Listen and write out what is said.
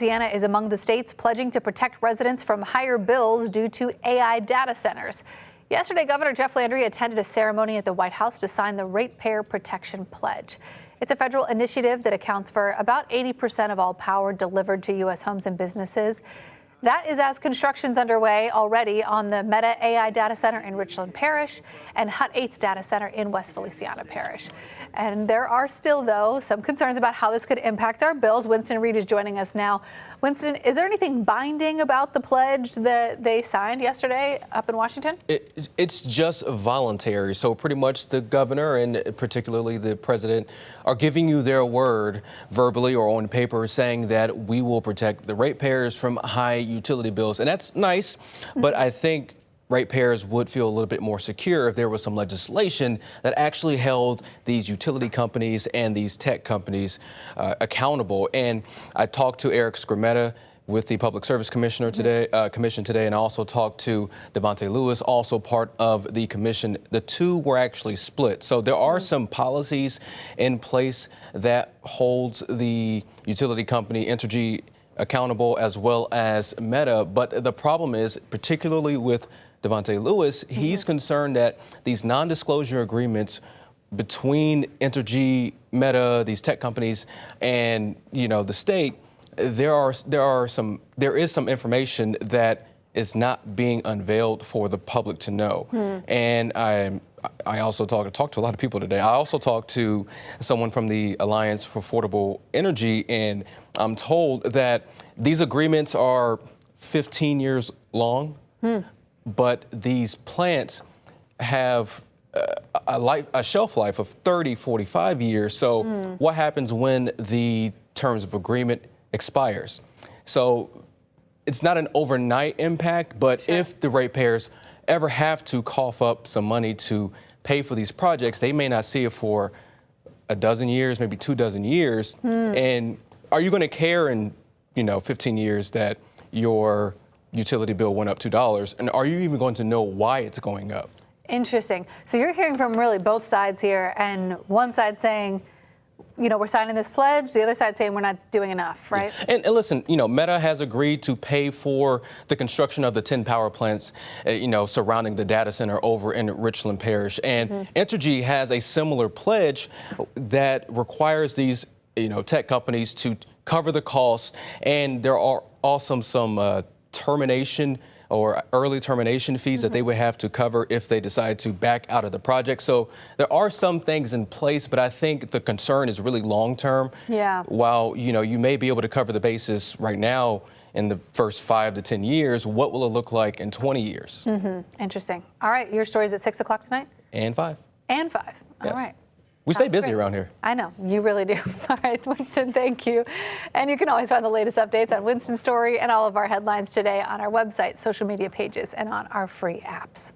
Louisiana is among the states pledging to protect residents from higher bills due to AI data centers. Yesterday, Governor Jeff Landry attended a ceremony at the White House to sign the Ratepayer Protection Pledge. It's a federal initiative that accounts for about 80% of all power delivered to U.S. homes and businesses. That is as construction's underway already on the Meta AI data center in Richland Parish and Hut 8's data center in West Feliciana Parish. And there are still, though, some concerns about how this could impact our bills. Winston Reed is joining us now. Winston, is there anything binding about the pledge that they signed yesterday up in Washington? It's just voluntary. So pretty much the governor and particularly the president are giving you their word verbally or on paper saying that we will protect the ratepayers from high utility bills. And that's nice, but I think ratepayers would feel a little bit more secure if there was some legislation that actually held these utility companies and these tech companies accountable. And I talked to Eric Skrmetta with the Public Service Commission today, and I also talked to Devontae Lewis, also part of the commission. The two were actually split. So there are some policies in place that holds the utility company Entergy accountable as well as Meta. But the problem is, particularly with Devontae Lewis, he's concerned that these non-disclosure agreements between Entergy, Meta, these tech companies, and the state, there is some information that is not being unveiled for the public to know. And I also talked to a lot of people today. I also talked to someone from the Alliance for Affordable Energy, and I'm told that these agreements are 15 years long. But these plants have a shelf life of 30, 45 years. So what happens when the terms of agreement expires? So it's not an overnight impact, but if the ratepayers ever have to cough up some money to pay for these projects, they may not see it for a dozen years, maybe 24 years. And are you going to care in 15 years that your utility bill went up $2, and are you even going to know why it's going up? Interesting. So you're hearing from really both sides here, and one side saying, we're signing this pledge, the other side saying we're not doing enough, right? Yeah. And listen, Meta has agreed to pay for the construction of the 10 power plants, surrounding the data center over in Richland Parish. And Entergy has a similar pledge that requires these, tech companies to cover the costs, and there are also some termination or early termination fees that they would have to cover if they decide to back out of the project. So there are some things in place, but I think the concern is really long term. Yeah. While, you may be able to cover the basis right now in the first 5 to 10 years, what will it look like in 20 years? Interesting. All right. Your story's at 6 o'clock tonight? And 5. And 5. All right. We stay busy around here. I know, you really do. All right, Winston, thank you. And you can always find the latest updates on Winston's story and all of our headlines today on our website, social media pages, and on our free apps.